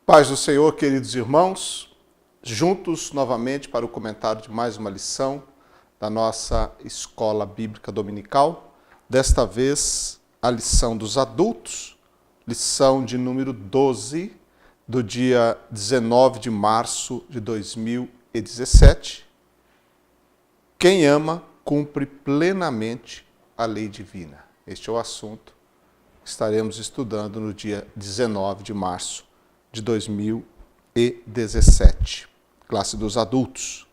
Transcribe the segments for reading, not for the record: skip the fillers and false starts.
Paz do Senhor, queridos irmãos, juntos novamente para o comentário de mais uma lição da nossa Escola Bíblica Dominical. Desta vez, a lição dos adultos, lição de número 12, do dia 19 de março de 2017. Quem ama, cumpre plenamente a lei divina. Este é o assunto que estaremos estudando no dia 19 de março de 2017. Classe dos adultos.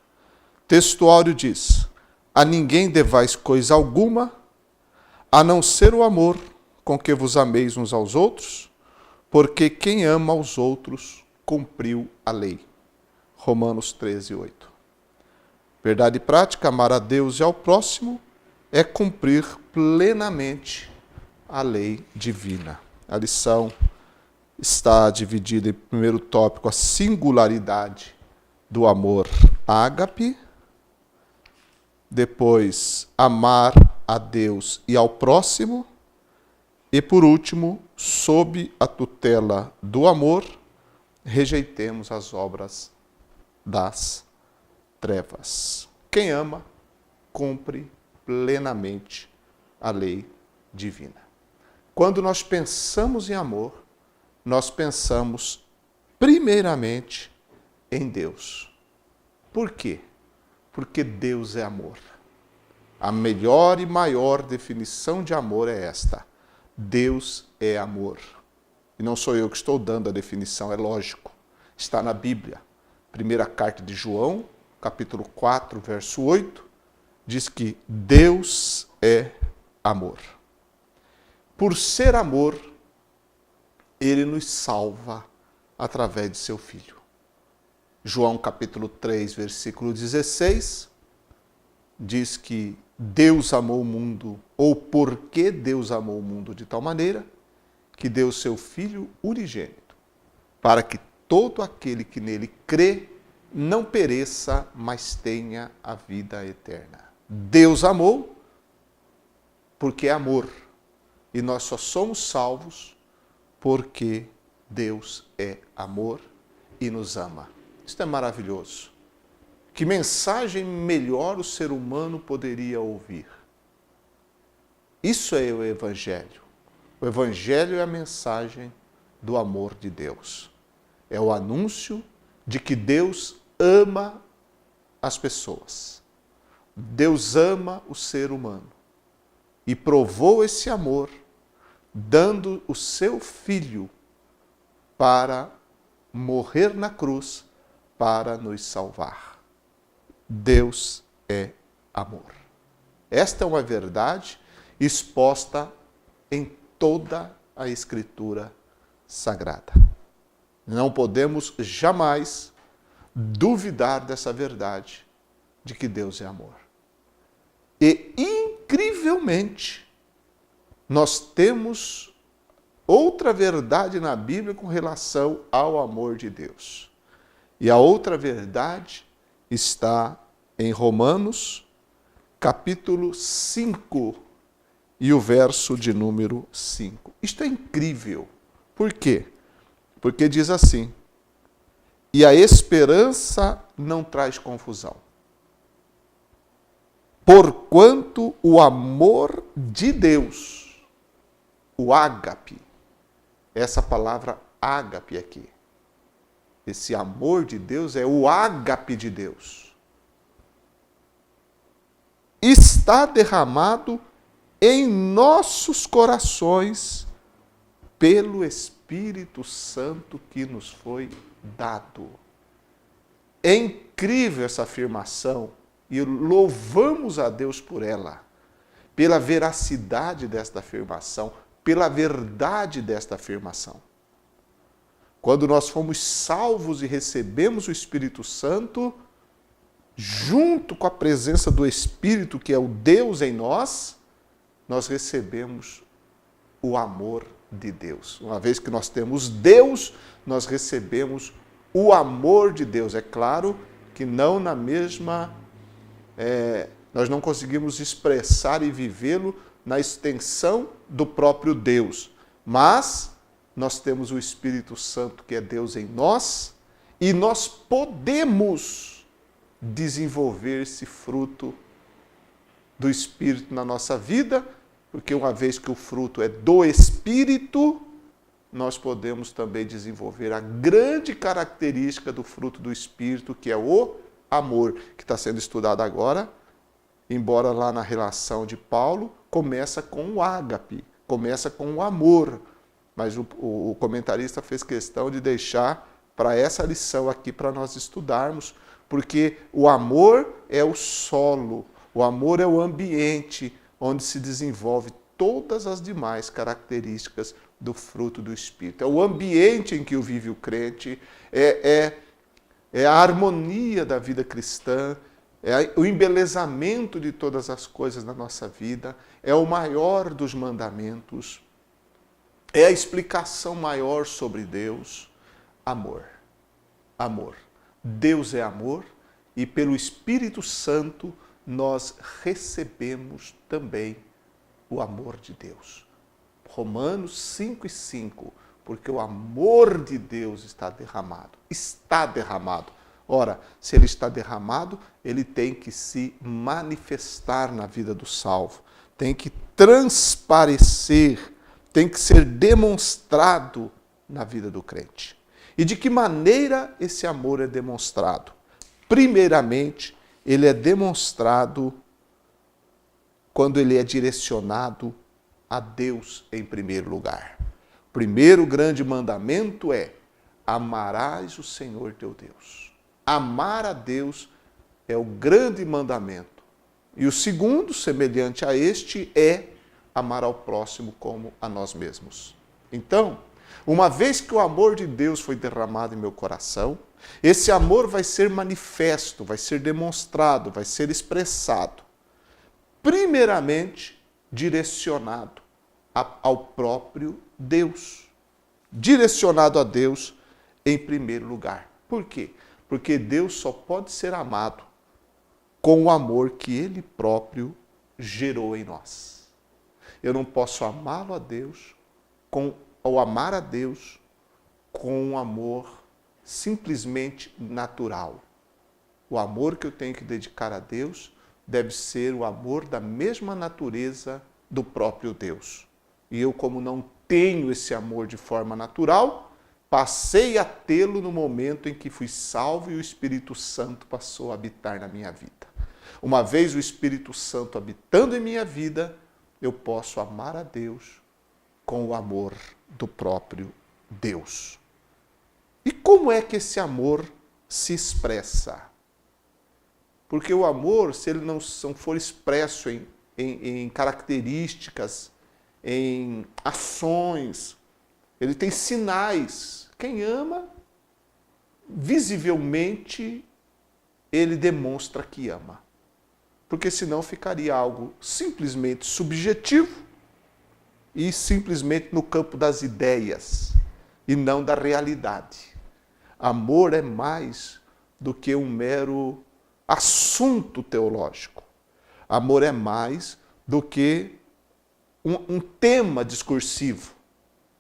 Textuário diz: a ninguém devais coisa alguma, a não ser o amor com que vos ameis uns aos outros, porque quem ama aos outros cumpriu a lei. Romanos 13, 8. Verdade prática, amar a Deus e ao próximo é cumprir plenamente a lei divina. A lição está dividida em primeiro tópico, a singularidade do amor ágape. Depois, amar a Deus e ao próximo. E por último, sob a tutela do amor, rejeitemos as obras das trevas. Quem ama, cumpre plenamente a lei divina. Quando nós pensamos em amor, nós pensamos primeiramente em Deus. Por quê? Porque Deus é amor. A melhor e maior definição de amor é esta: Deus é amor. E não sou eu que estou dando a definição, é lógico. Está na Bíblia. Primeira carta de João, capítulo 4, verso 8, diz que Deus é amor. Por ser amor, Ele nos salva através de seu Filho. João capítulo 3, versículo 16, diz que Deus amou o mundo, ou porque Deus amou o mundo de tal maneira, que deu seu Filho unigênito, para que todo aquele que nele crê não pereça, mas tenha a vida eterna. Deus amou porque é amor, e nós só somos salvos porque Deus é amor e nos ama. Isso é maravilhoso. Que mensagem melhor o ser humano poderia ouvir? Isso é o Evangelho. O Evangelho é a mensagem do amor de Deus. É o anúncio de que Deus ama as pessoas. Deus ama o ser humano. E provou esse amor dando o seu Filho para morrer na cruz para nos salvar. Deus é amor. Esta é uma verdade exposta em toda a Escritura Sagrada. Não podemos jamais duvidar dessa verdade de que Deus é amor. E, incrivelmente, nós temos outra verdade na Bíblia com relação ao amor de Deus. E a outra verdade está em Romanos, capítulo 5, e o verso de número 5. Isto é incrível. Por quê? Porque diz assim: e a esperança não traz confusão, porquanto o amor de Deus, o ágape, essa palavra ágape aqui, esse amor de Deus é o ágape de Deus, está derramado em nossos corações pelo Espírito Santo que nos foi dado. É incrível essa afirmação e louvamos a Deus por ela, pela veracidade desta afirmação, pela verdade desta afirmação. Quando nós fomos salvos e recebemos o Espírito Santo, junto com a presença do Espírito, que é o Deus em nós, nós recebemos o amor de Deus. Uma vez que nós temos Deus, nós recebemos o amor de Deus. É claro que não na mesma... nós não conseguimos expressar e vivê-lo na extensão do próprio Deus, mas nós temos o Espírito Santo, que é Deus em nós, e nós podemos desenvolver esse fruto do Espírito na nossa vida, porque uma vez que o fruto é do Espírito, nós podemos também desenvolver a grande característica do fruto do Espírito, que é o amor, que está sendo estudado agora, embora lá na relação de Paulo, começa com o ágape, começa com o amor. Mas o comentarista fez questão de deixar para essa lição aqui para nós estudarmos, porque o amor é o solo, o amor é o ambiente onde se desenvolve todas as demais características do fruto do Espírito. É o ambiente em que vive o crente, é a harmonia da vida cristã, é o embelezamento de todas as coisas na nossa vida, é o maior dos mandamentos, é a explicação maior sobre Deus. Amor. Amor. Deus é amor e pelo Espírito Santo nós recebemos também o amor de Deus. Romanos 5:5, porque o amor de Deus está derramado. Está derramado. Ora, se ele está derramado, ele tem que se manifestar na vida do salvo. Tem que transparecer, tem que ser demonstrado na vida do crente. E de que maneira esse amor é demonstrado? Primeiramente, ele é demonstrado quando ele é direcionado a Deus em primeiro lugar. O primeiro grande mandamento é: amarás o Senhor teu Deus. Amar a Deus é o grande mandamento. E o segundo, semelhante a este, é amar ao próximo como a nós mesmos. Então, uma vez que o amor de Deus foi derramado em meu coração, esse amor vai ser manifesto, vai ser demonstrado, vai ser expressado. Primeiramente, direcionado ao próprio Deus. Direcionado a Deus em primeiro lugar. Por quê? Porque Deus só pode ser amado com o amor que Ele próprio gerou em nós. Eu não posso amá-lo a Deus, ou amar a Deus com um amor simplesmente natural. O amor que eu tenho que dedicar a Deus deve ser o amor da mesma natureza do próprio Deus. E eu, como não tenho esse amor de forma natural, passei a tê-lo no momento em que fui salvo e o Espírito Santo passou a habitar na minha vida. Uma vez o Espírito Santo habitando em minha vida, eu posso amar a Deus com o amor do próprio Deus. E como é que esse amor se expressa? Porque o amor, se ele não for expresso em características, em ações, ele tem sinais. Quem ama, visivelmente, ele demonstra que ama. Porque senão ficaria algo simplesmente subjetivo e simplesmente no campo das ideias e não da realidade. Amor é mais do que um mero assunto teológico. Amor é mais do que um tema discursivo.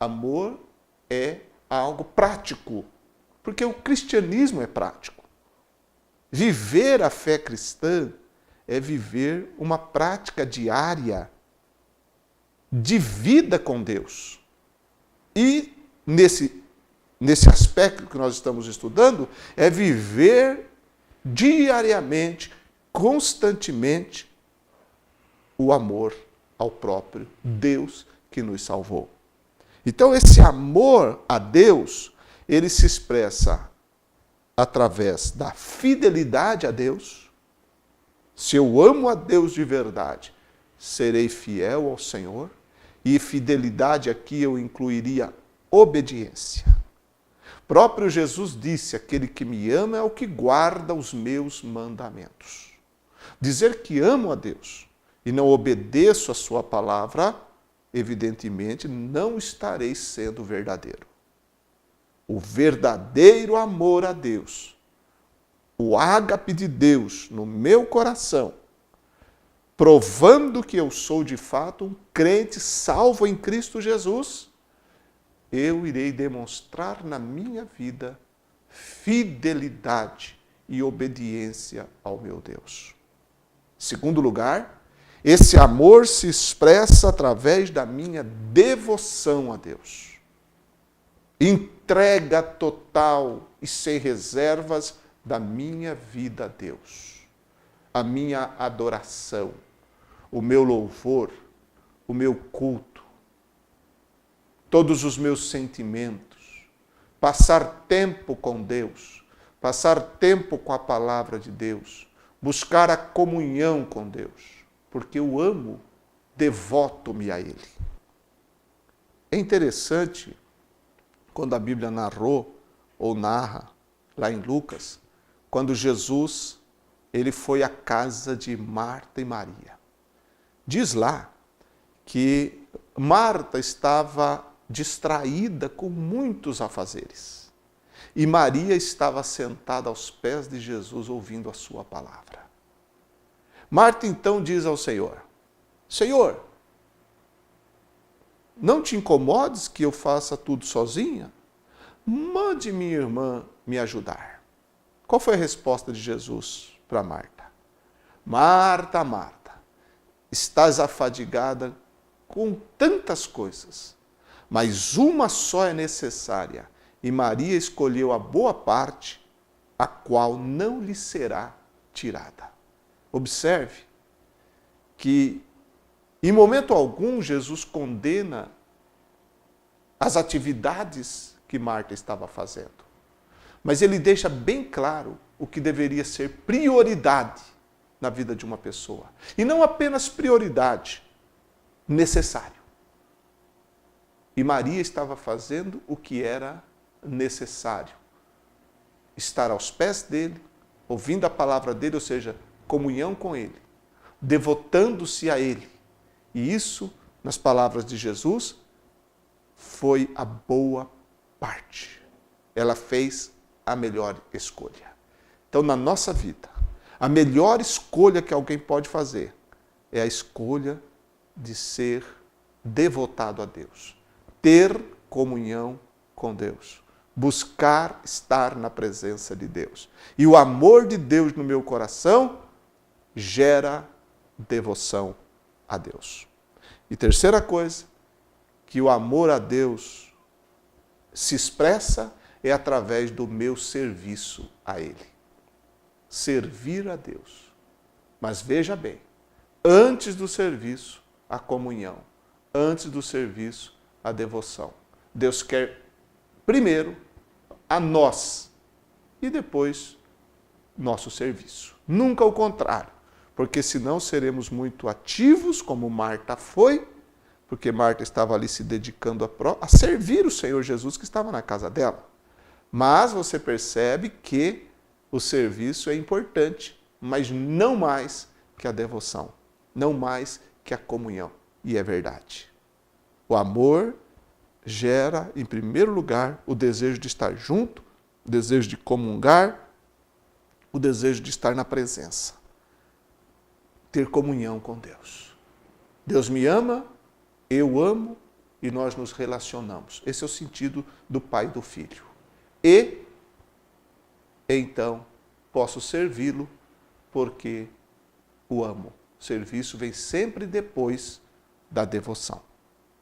Amor é algo prático, porque o cristianismo é prático. Viver a fé cristã é viver uma prática diária de vida com Deus. E nesse aspecto que nós estamos estudando, é viver diariamente, constantemente, o amor ao próprio Deus que nos salvou. Então, esse amor a Deus, ele se expressa através da fidelidade a Deus. Se eu amo a Deus de verdade, serei fiel ao Senhor. E fidelidade aqui eu incluiria obediência. Próprio Jesus disse: aquele que me ama é o que guarda os meus mandamentos. Dizer que amo a Deus e não obedeço a sua palavra, evidentemente não estarei sendo verdadeiro. O verdadeiro amor a Deus, o ágape de Deus no meu coração, provando que eu sou de fato um crente salvo em Cristo Jesus, eu irei demonstrar na minha vida fidelidade e obediência ao meu Deus. Segundo lugar, esse amor se expressa através da minha devoção a Deus. Entrega total e sem reservas da minha vida a Deus. A minha adoração, o meu louvor, o meu culto, todos os meus sentimentos, passar tempo com Deus, passar tempo com a palavra de Deus, buscar a comunhão com Deus, porque eu amo, devoto-me a Ele. É interessante quando a Bíblia narrou ou narra lá em Lucas, quando Jesus ele foi à casa de Marta e Maria. Diz lá que Marta estava distraída com muitos afazeres. E Maria estava sentada aos pés de Jesus ouvindo a sua palavra. Marta então diz ao Senhor: Senhor, não te incomodes que eu faça tudo sozinha? Mande minha irmã me ajudar. Qual foi a resposta de Jesus para Marta? Marta, Marta, estás afadigada com tantas coisas, mas uma só é necessária, e Maria escolheu a boa parte, a qual não lhe será tirada. Observe que, em momento algum, Jesus condena as atividades que Marta estava fazendo. Mas ele deixa bem claro o que deveria ser prioridade na vida de uma pessoa. E não apenas prioridade, necessário. E Maria estava fazendo o que era necessário. Estar aos pés dele, ouvindo a palavra dele, ou seja, comunhão com ele, devotando-se a ele. E isso, nas palavras de Jesus, foi a boa parte. Ela fez a melhor escolha. Então, na nossa vida, a melhor escolha que alguém pode fazer é a escolha de ser devotado a Deus, ter comunhão com Deus, buscar estar na presença de Deus. E o amor de Deus no meu coração gera devoção a Deus. E terceira coisa, que o amor a Deus se expressa é através do meu serviço a Ele. Servir a Deus. Mas veja bem, antes do serviço, a comunhão. Antes do serviço, a devoção. Deus quer primeiro a nós e depois nosso serviço. Nunca o contrário, porque senão seremos muito ativos, como Marta foi, porque Marta estava ali se dedicando a servir o Senhor Jesus que estava na casa dela. Mas você percebe que o serviço é importante, mas não mais que a devoção, não mais que a comunhão. E é verdade. O amor gera, em primeiro lugar, o desejo de estar junto, o desejo de comungar, o desejo de estar na presença. Ter comunhão com Deus. Deus me ama, eu amo e nós nos relacionamos. Esse é o sentido do Pai e do Filho. E, então, posso servi-lo porque o amo. O serviço vem sempre depois da devoção.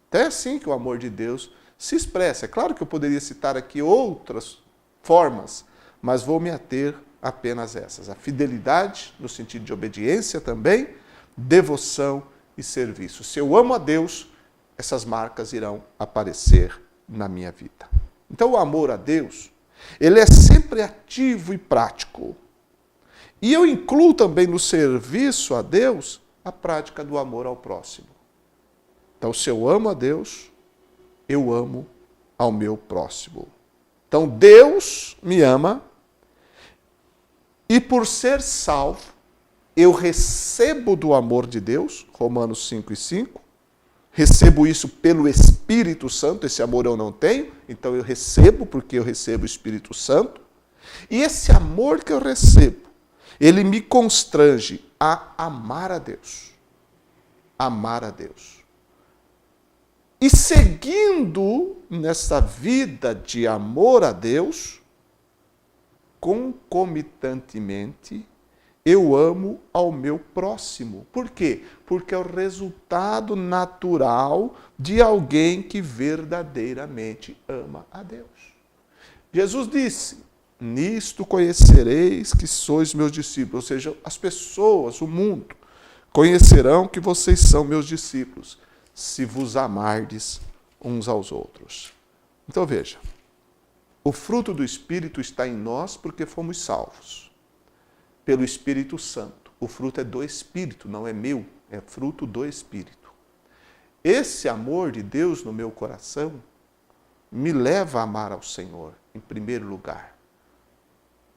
Então é assim que o amor de Deus se expressa. É claro que eu poderia citar aqui outras formas, mas vou me ater apenas essas. A fidelidade, no sentido de obediência também, devoção e serviço. Se eu amo a Deus, essas marcas irão aparecer na minha vida. Então, o amor a Deus, ele é sempre ativo e prático. E eu incluo também no serviço a Deus a prática do amor ao próximo. Então, se eu amo a Deus, eu amo ao meu próximo. Então, Deus me ama e, por ser salvo, eu recebo do amor de Deus, Romanos 5:5, recebo isso pelo Espírito Santo, esse amor eu não tenho, então eu recebo porque eu recebo o Espírito Santo. E esse amor que eu recebo, ele me constrange a amar a Deus. Amar a Deus. E seguindo nessa vida de amor a Deus, concomitantemente, eu amo ao meu próximo. Por quê? Porque é o resultado natural de alguém que verdadeiramente ama a Deus. Jesus disse: nisto conhecereis que sois meus discípulos. Ou seja, as pessoas, o mundo, conhecerão que vocês são meus discípulos, se vos amardes uns aos outros. Então veja, o fruto do Espírito está em nós porque fomos salvos pelo Espírito Santo. O fruto é do Espírito, não é meu, é fruto do Espírito. Esse amor de Deus no meu coração me leva a amar ao Senhor, em primeiro lugar.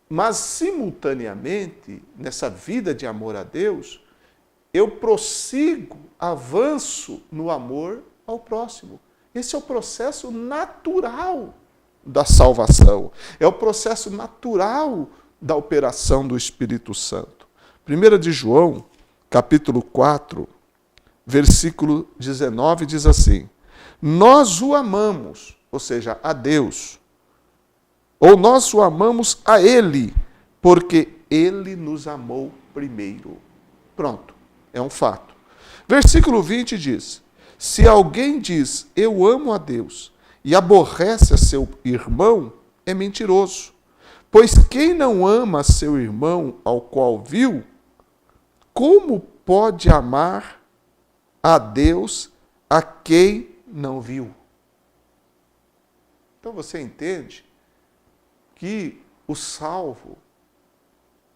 Mas, simultaneamente, nessa vida de amor a Deus, eu prossigo, avanço no amor ao próximo. Esse é o processo natural da salvação. É o processo natural da operação do Espírito Santo. 1 de João, capítulo 4, versículo 19, diz assim: nós o amamos, ou seja, a Deus, ou nós o amamos a Ele, porque Ele nos amou primeiro. Pronto, é um fato. Versículo 20 diz: se alguém diz, eu amo a Deus, e aborrece a seu irmão, é mentiroso. Pois quem não ama seu irmão ao qual viu, como pode amar a Deus a quem não viu? Então você entende que o salvo,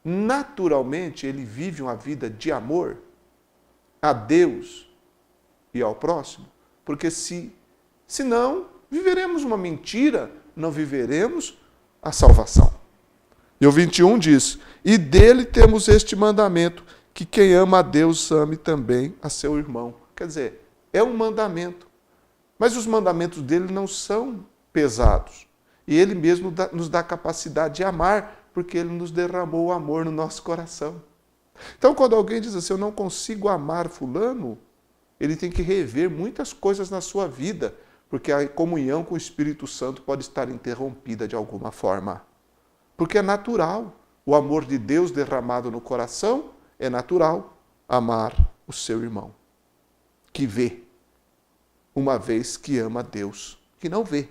naturalmente, ele vive uma vida de amor a Deus e ao próximo, porque se não, viveremos uma mentira, não viveremos a salvação. E o 21 diz: e dele temos este mandamento, que quem ama a Deus ame também a seu irmão. Quer dizer, é um mandamento, mas os mandamentos dele não são pesados. E ele mesmo nos dá a capacidade de amar, porque ele nos derramou o amor no nosso coração. Então, quando alguém diz assim, eu não consigo amar fulano, ele tem que rever muitas coisas na sua vida, porque a comunhão com o Espírito Santo pode estar interrompida de alguma forma. Porque é natural. O amor de Deus derramado no coração é natural amar o seu irmão, que vê, uma vez que ama a Deus, que não vê.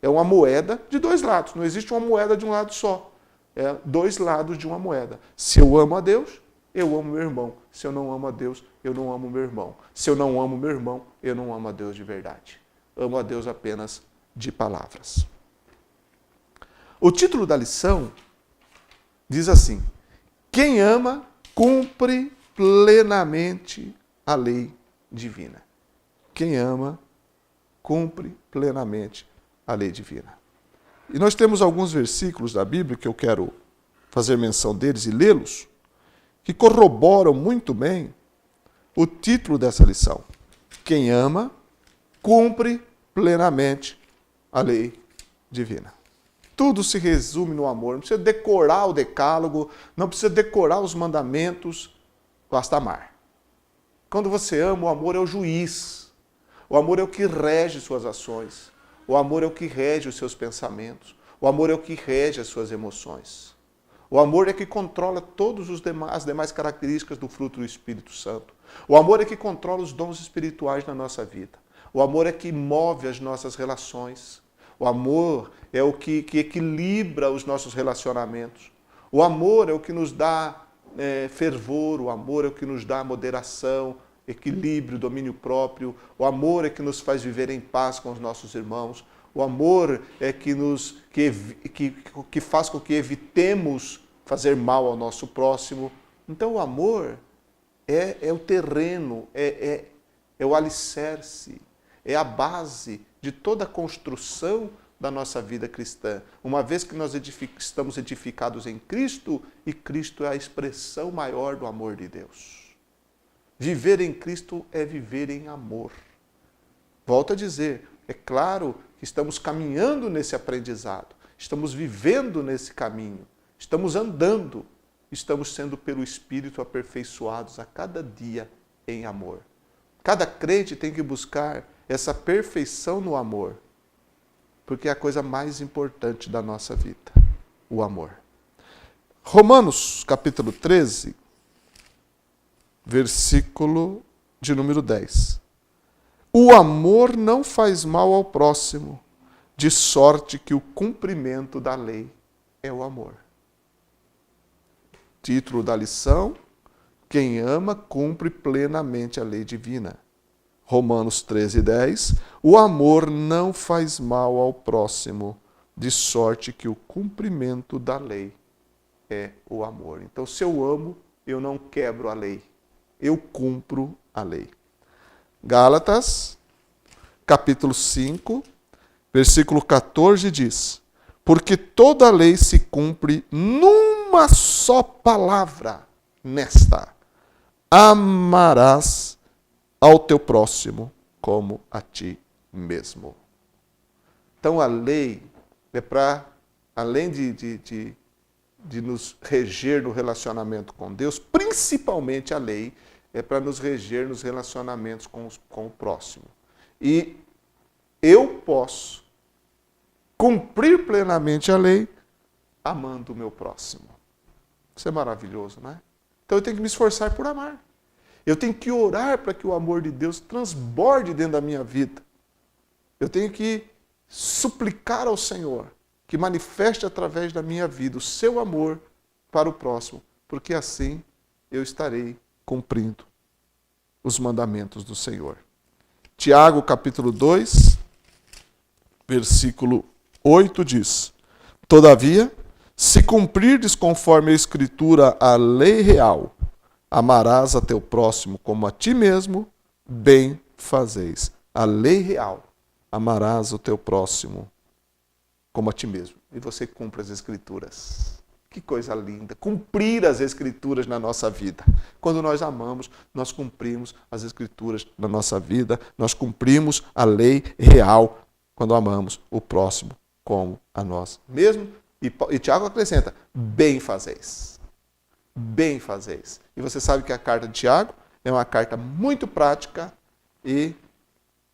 É uma moeda de dois lados, não existe uma moeda de um lado só. É dois lados de uma moeda. Se eu amo a Deus, eu amo meu irmão. Se eu não amo a Deus, eu não amo meu irmão. Se eu não amo meu irmão, eu não amo a Deus de verdade. Amo a Deus apenas de palavras. O título da lição diz assim: quem ama, cumpre plenamente a lei divina. Quem ama, cumpre plenamente a lei divina. E nós temos alguns versículos da Bíblia que eu quero fazer menção deles e lê-los, que corroboram muito bem o título dessa lição. Quem ama, cumpre plenamente a lei divina. Tudo se resume no amor. Não precisa decorar o decálogo, não precisa decorar os mandamentos, basta amar. Quando você ama, o amor é o juiz. O amor é o que rege suas ações. O amor é o que rege os seus pensamentos. O amor é o que rege as suas emoções. O amor é que controla todas as demais características do fruto do Espírito Santo. O amor é que controla os dons espirituais na nossa vida. O amor é que move as nossas relações. O amor é o que equilibra os nossos relacionamentos. O amor é o que nos dá fervor. O amor é o que nos dá moderação, equilíbrio, domínio próprio. O amor é que nos faz viver em paz com os nossos irmãos. O amor é que faz com que evitemos fazer mal ao nosso próximo. Então o amor é o terreno, é o alicerce, é a base de toda a construção da nossa vida cristã. Uma vez que nós estamos edificados em Cristo, e Cristo é a expressão maior do amor de Deus. Viver em Cristo é viver em amor. Volto a dizer, é claro que estamos caminhando nesse aprendizado, estamos vivendo nesse caminho, estamos andando, estamos sendo pelo Espírito aperfeiçoados a cada dia em amor. Cada crente tem que buscar essa perfeição no amor, porque é a coisa mais importante da nossa vida, o amor. Romanos, capítulo 13, versículo de número 10. O amor não faz mal ao próximo, de sorte que o cumprimento da lei é o amor. Título da lição: quem ama cumpre plenamente a lei divina. Romanos 13, 10. O amor não faz mal ao próximo, de sorte que o cumprimento da lei é o amor. Então, se eu amo, eu não quebro a lei, eu cumpro a lei. Gálatas, capítulo 5, versículo 14 diz: porque toda a lei se cumpre numa só palavra, nesta: amarás ao teu próximo como a ti mesmo. Então a lei é para, além de nos reger no relacionamento com Deus, principalmente a lei é para nos reger nos relacionamentos com o próximo. E eu posso cumprir plenamente a lei amando o meu próximo. Isso é maravilhoso, não é? Então eu tenho que me esforçar por amar. Eu tenho que orar para que o amor de Deus transborde dentro da minha vida. Eu tenho que suplicar ao Senhor que manifeste através da minha vida o seu amor para o próximo, porque assim eu estarei cumprindo os mandamentos do Senhor. Tiago, capítulo 2, versículo 8 diz: todavia, se cumprirdes conforme a Escritura a lei real, amarás a teu próximo como a ti mesmo, bem fazeis. A lei real, amarás o teu próximo como a ti mesmo. E você cumpre as Escrituras. Que coisa linda, cumprir as Escrituras na nossa vida. Quando nós amamos, nós cumprimos as Escrituras na nossa vida, nós cumprimos a lei real quando amamos o próximo como a nós mesmos. E Tiago acrescenta: bem fazeis. Bem fazeis. E você sabe que a carta de Tiago é uma carta muito prática e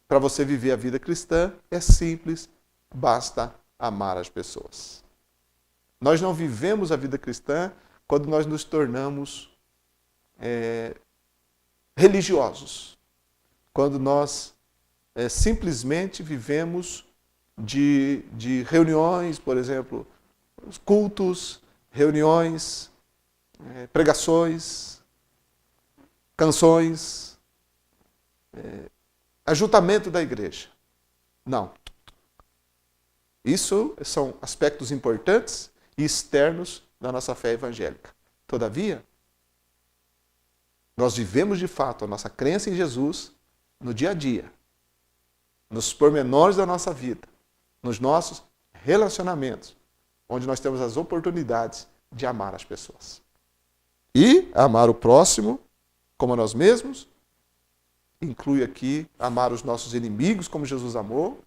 para você viver a vida cristã é simples, basta amar as pessoas. Nós não vivemos a vida cristã quando nós nos tornamos religiosos. Quando nós simplesmente vivemos de reuniões, por exemplo, cultos, reuniões, pregações, canções, ajuntamento da igreja. Não. Isso são aspectos importantes e externos da nossa fé evangélica. Todavia, nós vivemos de fato a nossa crença em Jesus no dia a dia, nos pormenores da nossa vida, nos nossos relacionamentos, onde nós temos as oportunidades de amar as pessoas. E amar o próximo como a nós mesmos, inclui aqui amar os nossos inimigos como Jesus amou,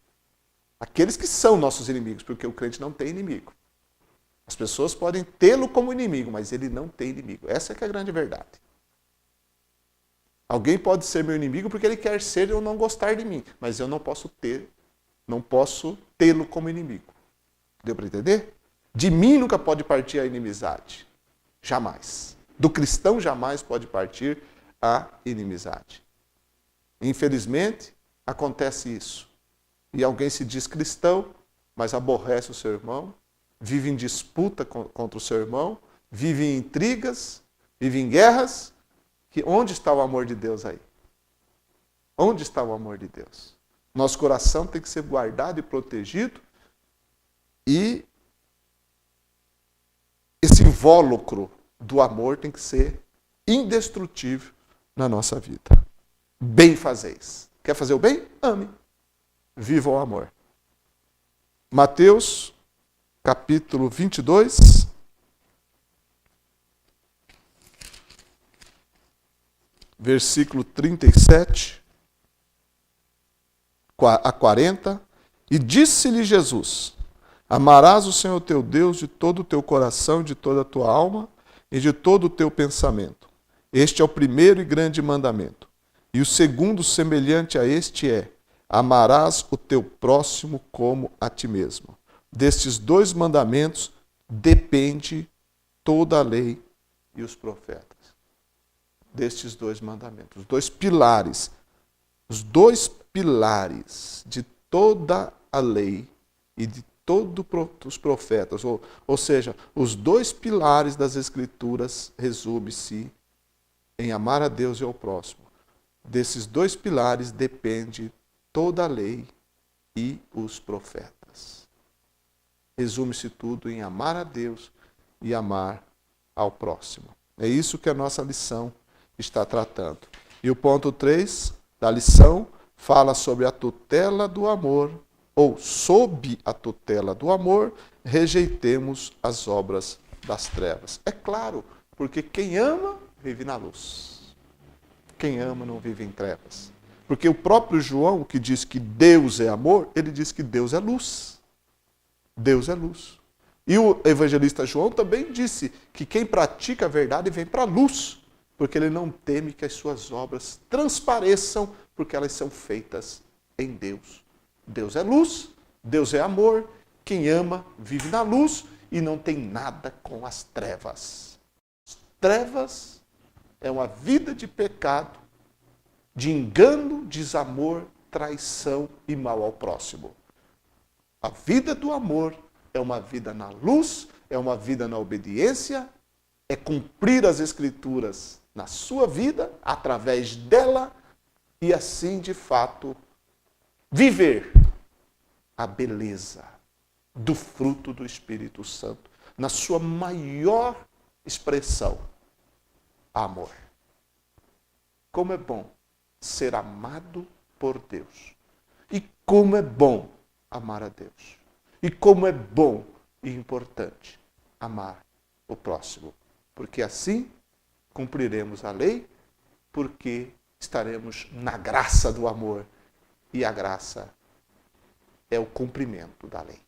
aqueles que são nossos inimigos, porque o crente não tem inimigo. As pessoas podem tê-lo como inimigo, mas ele não tem inimigo. Essa é que é a grande verdade. Alguém pode ser meu inimigo porque ele quer ser ou não gostar de mim, mas eu não posso tê-lo como inimigo. Deu para entender? De mim nunca pode partir a inimizade. Jamais. Do cristão jamais pode partir a inimizade. Infelizmente, acontece isso. E alguém se diz cristão, mas aborrece o seu irmão, vive em disputa contra o seu irmão, vive em intrigas, vive em guerras. Onde está o amor de Deus aí? Onde está o amor de Deus? Nosso coração tem que ser guardado e protegido e esse invólucro do amor tem que ser indestrutível na nossa vida. Bem fazeis. Quer fazer o bem? Ame. Viva o amor. Mateus, capítulo 22. Versículo 37 a 40. E disse-lhe Jesus: amarás o Senhor teu Deus de todo o teu coração, de toda a tua alma e de todo o teu pensamento. Este é o primeiro e grande mandamento. E o segundo, semelhante a este, é: Amarás o teu próximo como a ti mesmo. Destes 2 mandamentos depende toda a lei e os profetas. Destes 2 mandamentos, os 2 pilares. Os 2 pilares de toda a lei e de todos os profetas. Ou seja, os 2 pilares das Escrituras resume-se em amar a Deus e ao próximo. Desses 2 pilares depende toda a lei e os profetas. Resume-se tudo em amar a Deus e amar ao próximo. É isso que a nossa lição está tratando. E o ponto 3 da lição fala sobre a tutela do amor, ou sob a tutela do amor, rejeitemos as obras das trevas. É claro, porque quem ama vive na luz. Quem ama não vive em trevas. Porque o próprio João, que diz que Deus é amor, ele diz que Deus é luz. Deus é luz. E o evangelista João também disse que quem pratica a verdade vem para a luz, porque ele não teme que as suas obras transpareçam, porque elas são feitas em Deus. Deus é luz, Deus é amor, quem ama vive na luz e não tem nada com as trevas. As trevas é uma vida de pecado, de engano, desamor, traição e mal ao próximo. A vida do amor é uma vida na luz, é uma vida na obediência, é cumprir as Escrituras na sua vida, através dela, e assim, de fato, viver a beleza do fruto do Espírito Santo, na sua maior expressão, amor. Como é bom ser amado por Deus. E como é bom amar a Deus. E como é bom e importante amar o próximo. Porque assim cumpriremos a lei, porque estaremos na graça do amor. E a graça é o cumprimento da lei.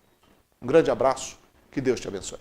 Um grande abraço, que Deus te abençoe.